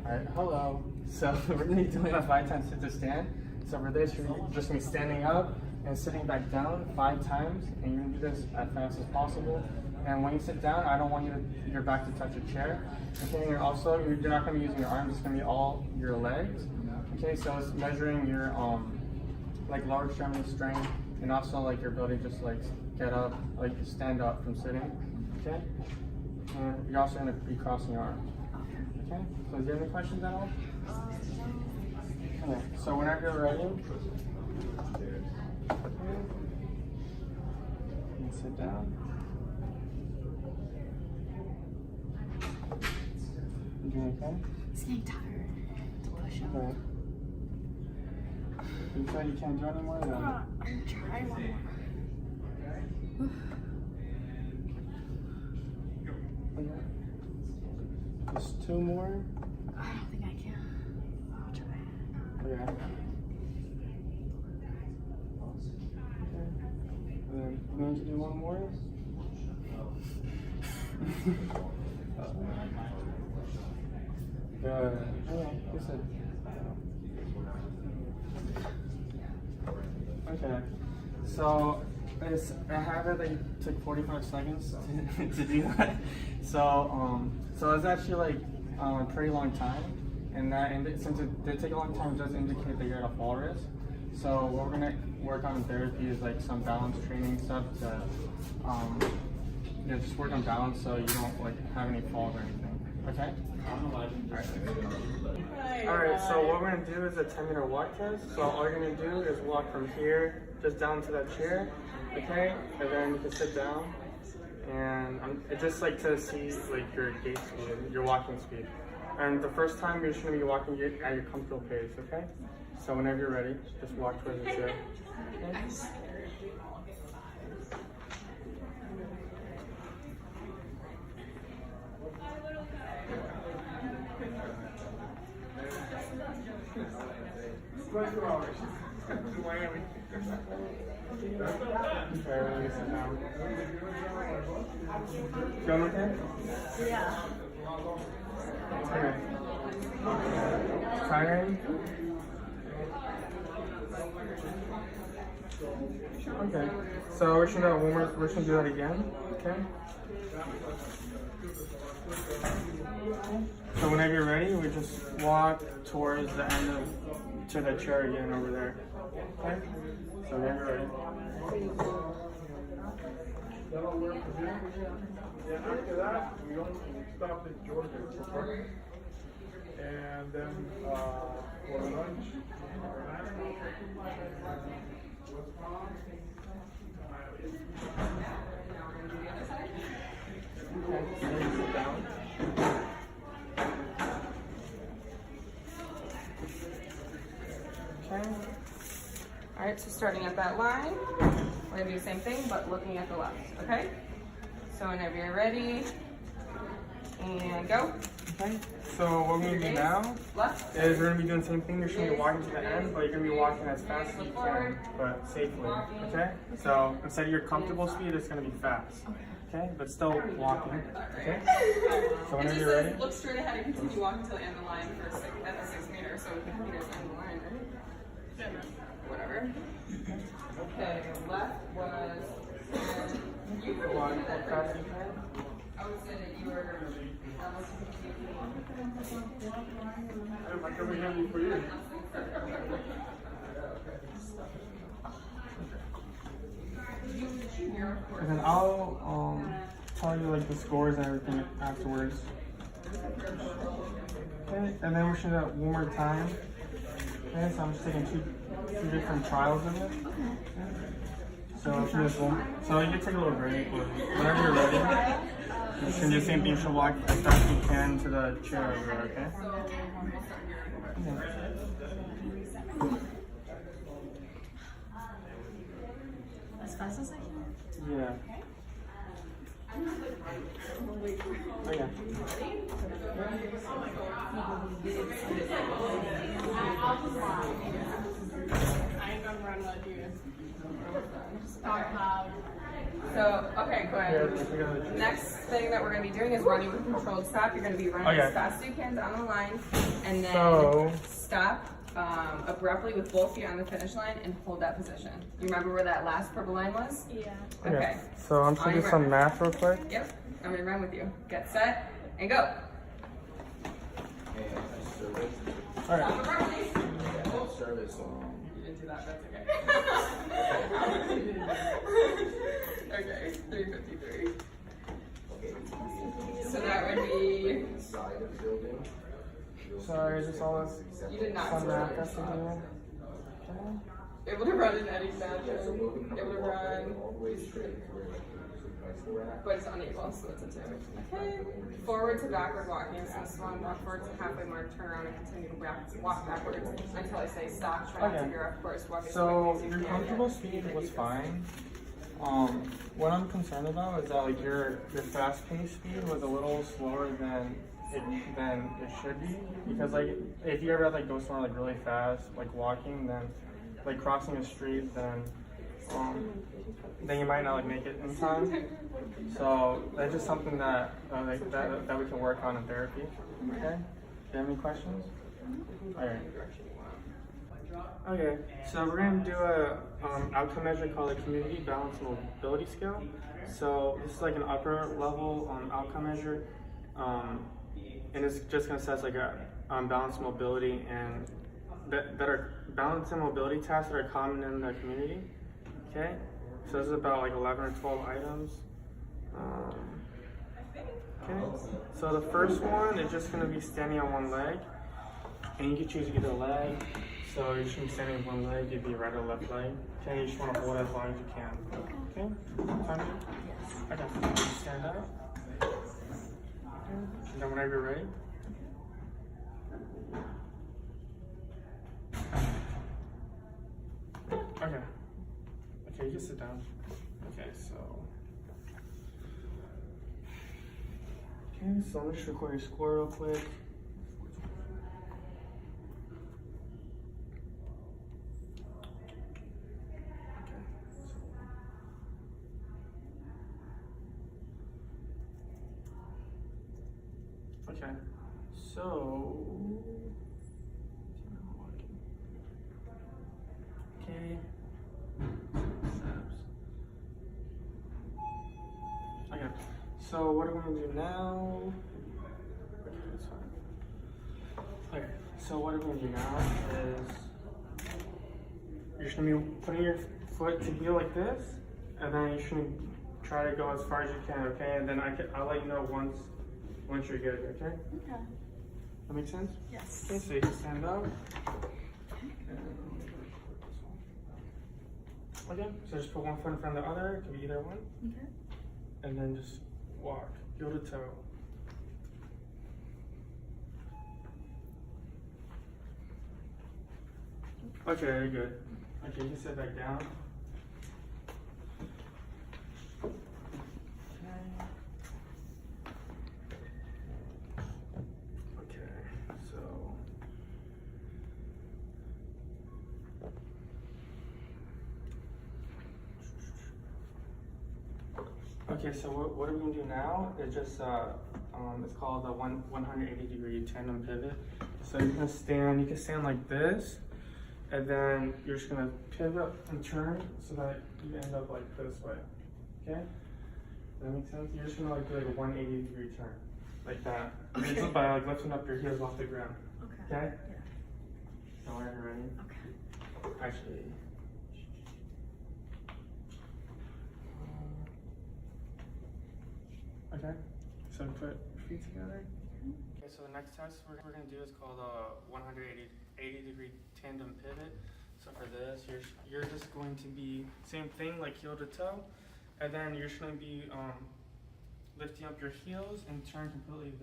Alright, hello. So we're going to be doing a 5 times sit to stand. So for this, you're just going to be standing up and sitting back down 5 times. And you're going to do this as fast as possible. And when you sit down, I don't want your back to touch the chair. Okay, you're not going to be using your arms, it's going to be all your legs. Okay, so it's measuring your like lower extremity strength and also like your ability to just like get up, like stand up from sitting. Okay? And you're also going to be crossing your arms. Okay, so do you have any questions at all? Okay, so whenever you're ready, you can sit down. You doing okay? It's getting tired to push up. Okay. You said you can't do anymore? Then? I'm trying one more. Okay. Just 2 more. I don't think I can. I'll try. Okay. Okay. And then you going to do 1 more? Good. Okay, listen. Okay. So it's a habit that you took 45 seconds to do that. So it's actually like a pretty long time, and since it did take a long time, it does indicate that you're at a fall risk. So what we're gonna work on in therapy is like some balance training stuff to just work on balance so you don't like have any falls or anything. Okay? Alright, so what we're going to do is a 10-meter walk test. So all you're going to do is walk from here just down to that chair, okay? And then you can sit down. And it's just like to see like your gait speed, your walking speed. And the first time you're just going to be walking at your comfortable pace, okay? So whenever you're ready, just walk towards the chair. Okay? Miami. Okay, let me sit down. Feeling okay? Yeah. Okay. Tired? Okay. So we're just gonna do that again. Okay. So whenever you're ready, we just walk towards the end to the chair again over there. Okay? So whenever you're ready. After that, we don't stop in Georgia for parking. And then for lunch, Okay, so you sit down. Okay. All right, so starting at that line, we're gonna do the same thing, but looking at the left, okay? So whenever you're ready, and go. Okay, so what we're gonna do now Left. is we're gonna be doing the same thing. You're just gonna be walking to the end, but you're gonna be walking as fast as you can, but safely, okay? So instead of your comfortable speed, it's gonna be fast, okay? But still walking, okay? So whenever you're ready. Look straight ahead and continue walking until the end of the line for at the 6 meters, so 50 meters end of the line, right? Whatever. Okay, left was, you were Walk doing as that fast as you can. I would say that you were almost I can be handy for you. And then I'll tell you like the scores and everything afterwards. Okay, and then we're just gonna do that one more time. Okay, so I'm just taking two different trials of it. So if you just want, so you can take a little break, but whenever you're ready, you can do the same thing. You should walk as fast as you can to the chair over there, okay? As fast as I can. Yeah. Oh yeah. I ain't gonna run like you. Talk loud. So, okay, Here, Quinn. we got the- Next thing that we're going to be doing is running with controlled stop. You're going to be running Okay. as fast as you can down the line, and then So- stop abruptly with both feet on the finish line and hold that position. You remember where that last purple line was? Yeah. Okay. So I'm just gonna do some math real quick. Yep. I'm going to run with you. Get set and go. All right. Stop abruptly. Service. You didn't do that. That's okay. Okay. 353. So that would be. Inside of the building. Sorry, just all this You did not fun see math that. has to do. Able to run in any fashion. Able to run. All the way straight to where the bicycle rack. But it's unable, so it's a 2. Okay. Forward to backward walking. So swan, walk forward to halfway mark, turn around, and continue to walk backwards until I say stop. Try not to Okay. veer off course. Walk as So quickly as your you can. comfortable speed was fine. What I'm concerned about is that like your fast-paced speed was a little slower than it should be, because like if you ever like go somewhere like really fast, like walking, then like crossing a street, then you might not like make it in time. So that's just something that that we can work on in therapy. Okay. Do you have any questions? All right. Okay, so we're gonna do a outcome measure called the Community Balance Mobility Scale. So this is like an upper level outcome measure, and it's just gonna assess like a balance mobility and that are balance and mobility tasks that are common in the community. Okay, so this is about like 11 or 12 items. Okay, so the first one is just gonna be standing on one leg, and you can choose either leg. So you should be standing on one leg, you'd be right or left leg. Okay, you just want to hold it as long as you can. Okay? Time you? Okay. Stand up. And then whenever you're ready. Okay. Okay, you can sit down. Okay, so. Okay, so let me just record your score real quick. Okay, so okay. Okay, so what are we gonna do now? Okay, that's fine. Okay, so what we're gonna do now is you're just gonna be putting your foot to be like this, and then you should try to go as far as you can. Okay, and then I'll let you know once you're good. Okay. Okay. That makes sense? Yes. Okay, so you can stand up. Okay, so just put one foot in front of the other, it can be either one. Okay. And then just walk, heel to toe. Okay, you're good. Okay, you can sit back down. Okay, so what are we gonna do now is just, it's called the 180 degree tandem pivot. So you're gonna stand, you can stand like this, and then you're just gonna pivot and turn so that you end up like this way, okay? Does that make sense? You're just gonna like do like a 180 degree turn, like that. Okay. Just by like lifting up your heels off the ground, Okay. okay? Yeah. So whenever you're ready. Okay. Actually. Okay, so put feet together. Okay, so the next test we're going to do is called a 180 degree tandem pivot. So for this, you're just going to be same thing like heel to toe, and then you're just going to be lifting up your heels and turn completely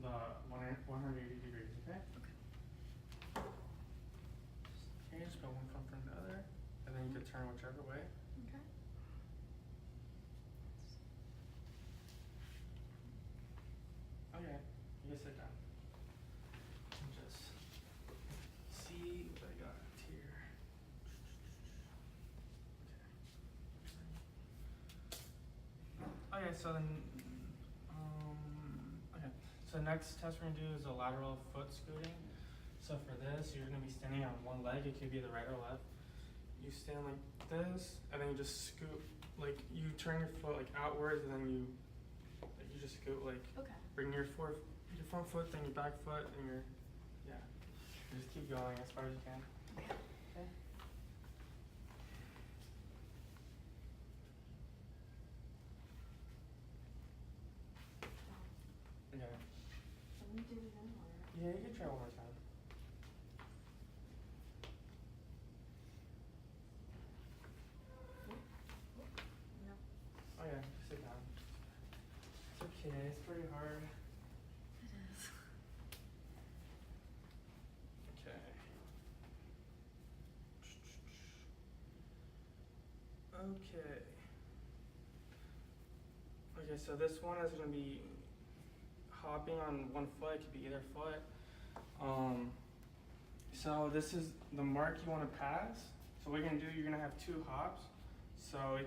the 180 degrees. Okay. Okay, just go one foot from the other, and then you can turn whichever way. Okay. Okay, you can sit down. And just see what I got here. Okay, so then, okay. So the next test we're gonna do is a lateral foot scooting. So for this, you're gonna be standing on one leg. It could be the right or left. You stand like this, and then you just scoot. Like you turn your foot like outwards, and then you just scoot like. Okay. Bring your front foot, then your back foot, and your yeah. You just keep going as far as you can. Okay. Okay. Yeah. Let me do it then, or? Yeah, you can try one more time. No. Oh yeah, sit down. It's okay, it's pretty hard. It is. Okay. Okay. Okay, so this one is gonna be hopping on one foot. It could be either foot. So this is the mark you want to pass. So what you're gonna do, you're gonna have two hops. So you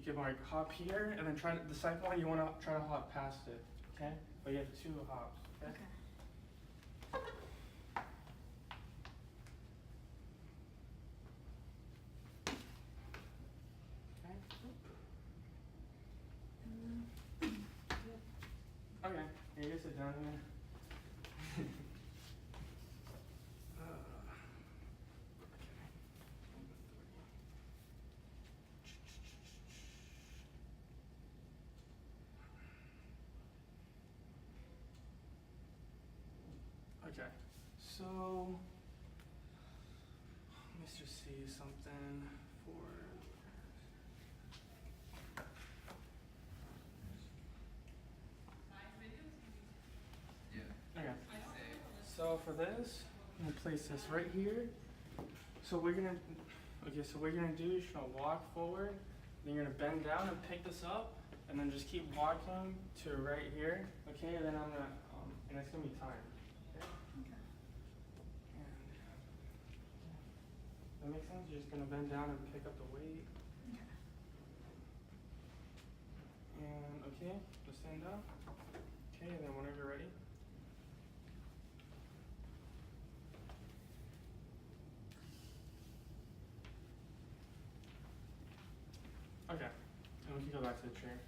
could like hop here, and then the second one you want to try to hop past it. Okay, but you have two hops. Okay. Okay. Okay, here you sit down here. Okay, so let's just see something for. Okay. So for this, I'm gonna place this right here. So what you're gonna do is you're gonna walk forward, then you're gonna bend down and pick this up, and then just keep walking to right here. Okay, and then I'm gonna, and it's gonna be timed. Okay. Okay. And that makes sense. You're just gonna bend down and pick up the weight. Okay. And okay, just stand up. Okay, and then whenever you're ready. Okay, and we can go back to the chair.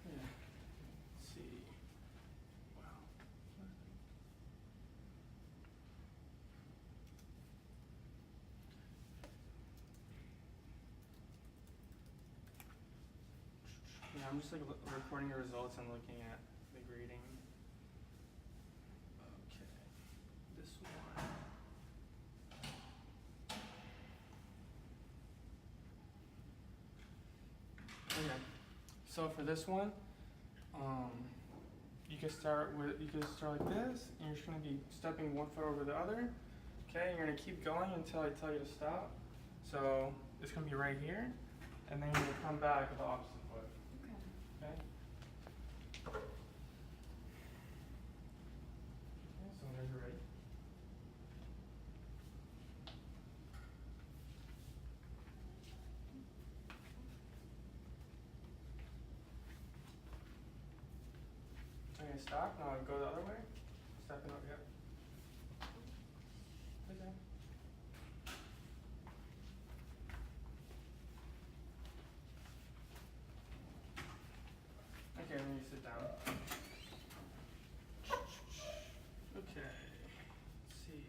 Yeah. Let's see. Wow. Yeah, I'm just like recording your results and looking at the grading. Okay, this one. Okay, so for this one, you can start like this, and you're just gonna be stepping one foot over the other. Okay, you're gonna keep going until I tell you to stop. So it's gonna be right here, and then you're gonna come back with the opposite foot. Okay. Okay. Okay, so whenever you're ready. Okay, stop. Now go the other way. Stepping up, yep. Okay. Okay, then you sit down. Okay. Let's see.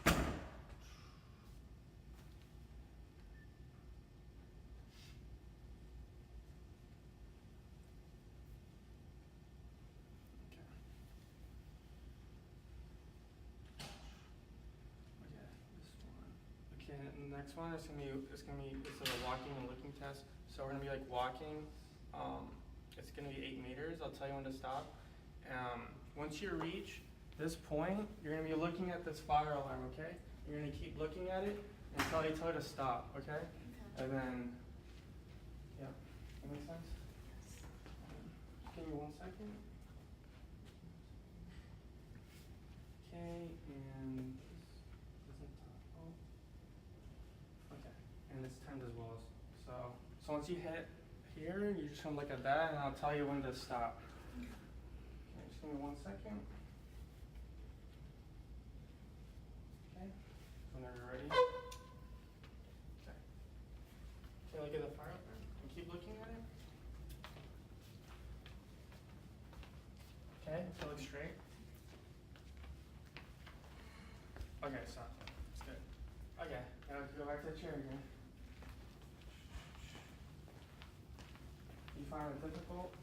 Okay. Okay, this one. Okay, and the next one is gonna be it's a walking and looking test. So we're gonna be like walking. It's gonna be 8 meters. I'll tell you when to stop. Once you reach this point, you're gonna be looking at this fire alarm. Okay? You're gonna keep looking at it until I tell you to stop. Okay? Okay. And then, yeah, that makes sense. Yes. Just give me 1 second. Okay, and this isn't top. Oh. So once you hit here, you're just gonna look at that, and I'll tell you when to stop. Okay, just give me 1 second. Okay, whenever you're ready. Okay. Okay, look at the fire line and keep looking at it. Okay, so look straight. Okay, stop. It's good. Okay, now go back to the chair again. You find it difficult?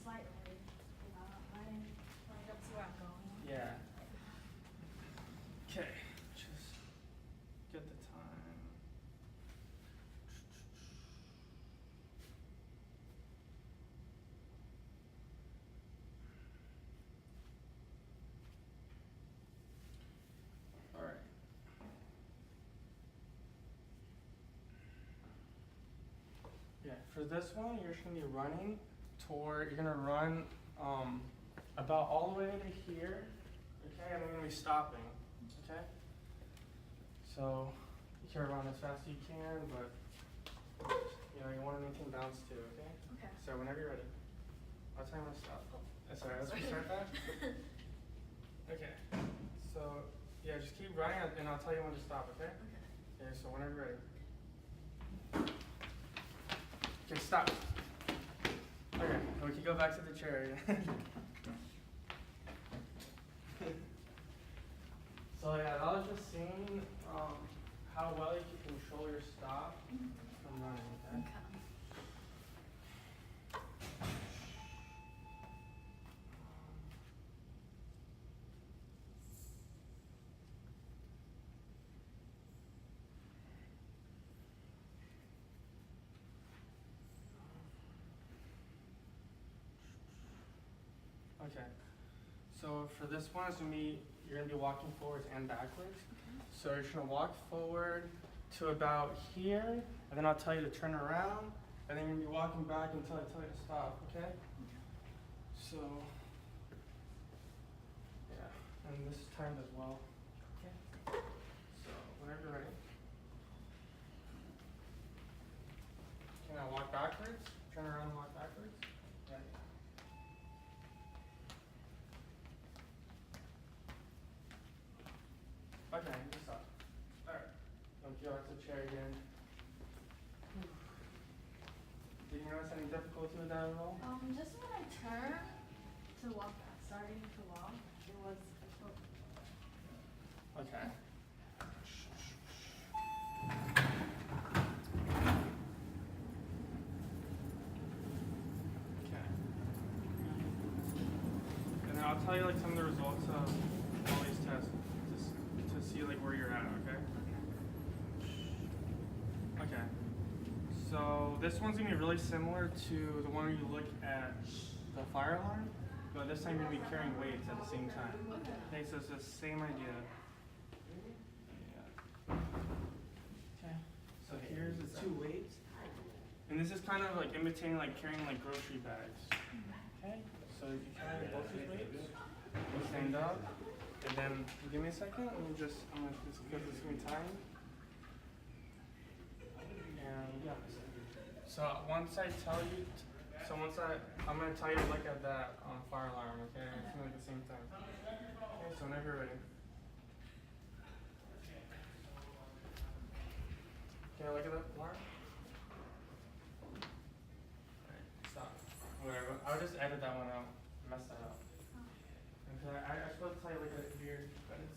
Slightly. That's where I'm going. Yeah. Okay, just get the time. All right. Yeah, for this one, you're just gonna be running toward, you're gonna run about all the way to here, okay, and then you're gonna be stopping, okay? So you can run as fast as you can, but you know, you wanna maintain balance too, okay? Okay. So whenever you're ready, I'll tell you when to stop. Sorry, let's restart that. Okay, so yeah, just keep running and I'll tell you when to stop, okay? Okay, so whenever you're ready. Okay, stop. Okay, we can go back to the chair again. So yeah, that was just seeing how well you can control your stop from running, okay? Okay, so for this one, it's gonna be, you're gonna be walking forwards and backwards. So you're just gonna walk forward to about here, and then I'll tell you to turn around, and then you're gonna be walking back until I tell you to stop, okay? So, yeah, and this is timed as well. Okay. So, whenever you're ready. Can I walk backwards? Turn around and walk backwards? Ready? Okay, you stop. Alright. Don't go back to the chair again. Did you notice any difficulty with that at all? Just when I turned to walk, starting to walk, it was Okay. Okay. And then I'll tell you like some of the results of all these tests to see like where you're at, okay? Okay. So this one's gonna be really similar to the one where you look at the fire alarm, but this time you're gonna be carrying weights at the same time. Okay, so it's the same idea. Yeah. Okay. So here's the two weights. And this is kind of like imitating like carrying like grocery bags. Okay? So you carry both these weights, you stand up, and then give me a second, let me just, I'm gonna just because it's gonna be time. And yeah. So once I tell you, I'm gonna tell you to look at that fire alarm, okay? It's gonna be at the same time. Okay, so whenever you're ready. Okay, look at that alarm. Alright, stop. Whatever. I'll just edit that one out. Mess that up. And I supposed to tell you like a weird, but it's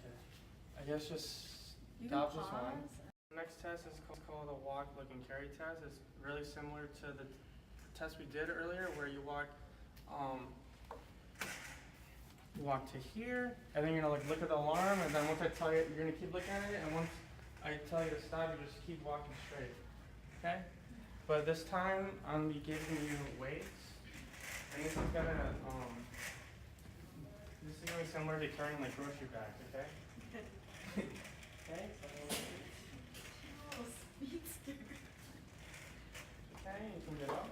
okay. I guess just stop this one. The next test is called the walk, look, and carry test. It's really similar to the test we did earlier where you walk to here, and then you're gonna like look at the alarm, and then once I tell you, you're gonna keep looking at it, and once I tell you to stop, you just keep walking straight. Okay? But this time I'm gonna be giving you weights, and this is gonna be similar to carrying like grocery bags, okay? Okay, okay, you can get up.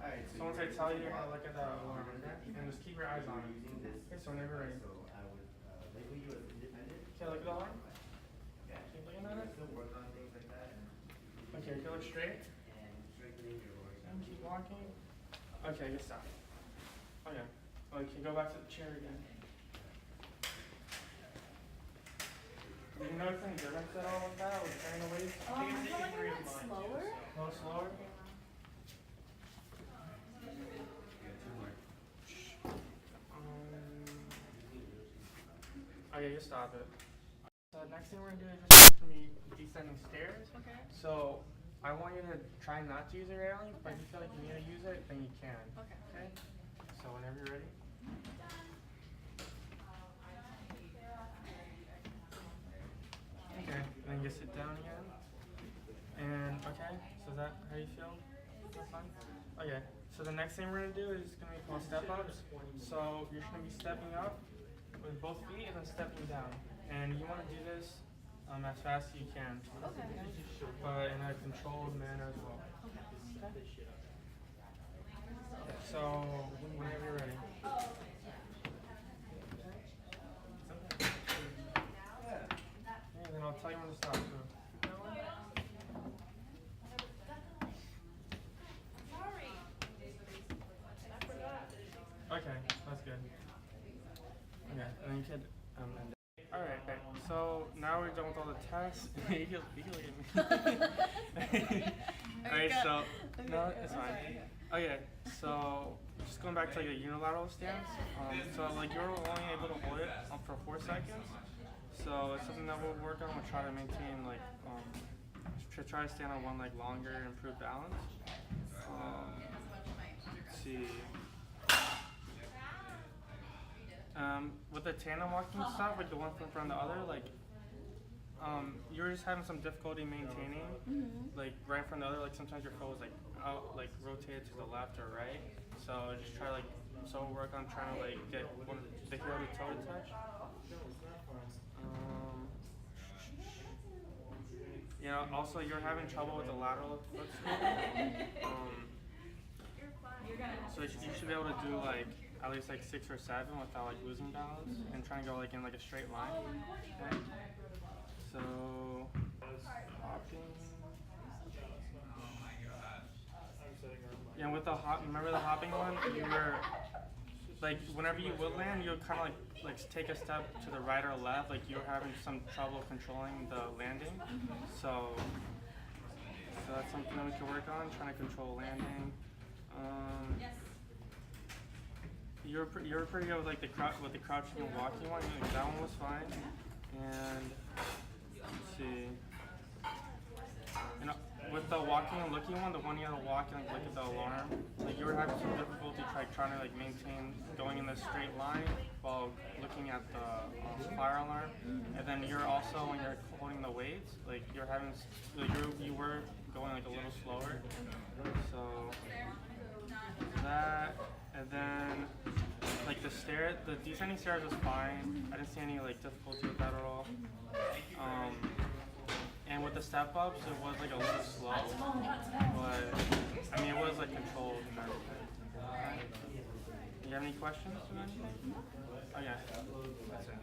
Alright, so once I tell you, you're gonna look at the alarm, okay? And just keep your eyes on it. Okay, so whenever ready. So I would label you as independent. Okay, look at the horn. Keep looking at it. Okay, you look straight. And keep walking. Okay, good stuff. Okay. Well, you can go back to the chair again. Do you notice any difference at all with that? With carrying the weight? I feel like I went slower. A little slower? Okay, you stop it. So next thing we're gonna do is just gonna be descending stairs. Okay. So I want you to try not to use the railing, but if you feel like you need to use it, then you can. Okay. Okay? So whenever you're ready. Okay, then you sit down again. And okay, so is that how you feel? Feel fine? Okay, so the next thing we're gonna do is gonna be called step ups. So you're just gonna be stepping up with both feet and then stepping down. And you wanna do this as fast as you can. Okay. But in a controlled manner as well. Okay. So whenever you're ready. Yeah, then I'll tell you when to stop. So. Okay, that's good. Okay, and then you could end it. Alright, okay. So now we're done with all the tests. you can look at me. Alright, so no, it's fine. Okay, so just going back to like a unilateral stance. So like you're only able to hold it up for 4 seconds. So it's something that we'll work on. We'll try to maintain like to try to stand on one leg longer and improve balance. Let's see. With the tandem walking stuff, like the one from front of the other, like you're just having some difficulty maintaining, like right from the other. Like sometimes your foot is like out, like rotated to the left or right. So just try like work on trying to like get one the heel to toe to touch. You know, also you're having trouble with the lateral foot scooping. So you should be able to do like at least like 6 or 7 without like losing balance and trying to go like in like a straight line. Okay. So hopping. Yeah, with the remember the hopping one? You were like whenever you would land, you would kind of like take a step to the right or left, like you were having some trouble controlling the landing. So that's something that we can work on, trying to control landing. You were pretty good with like the crouching and walking one. Like, that one was fine. And let's see. And with the walking and looking one, the one you had to walk and like look at the alarm, like you were having some difficulty trying to like maintain going in a straight line while looking at the fire alarm. And then you're also when you're holding the weights, like you're having like you were going like a little slower. So that, and then like the descending stairs was fine. I didn't see any like difficulty with that at all. And with the step ups, it was like a little slow, but I mean it was like controlled and everything. Do you have any questions? Okay, that's it.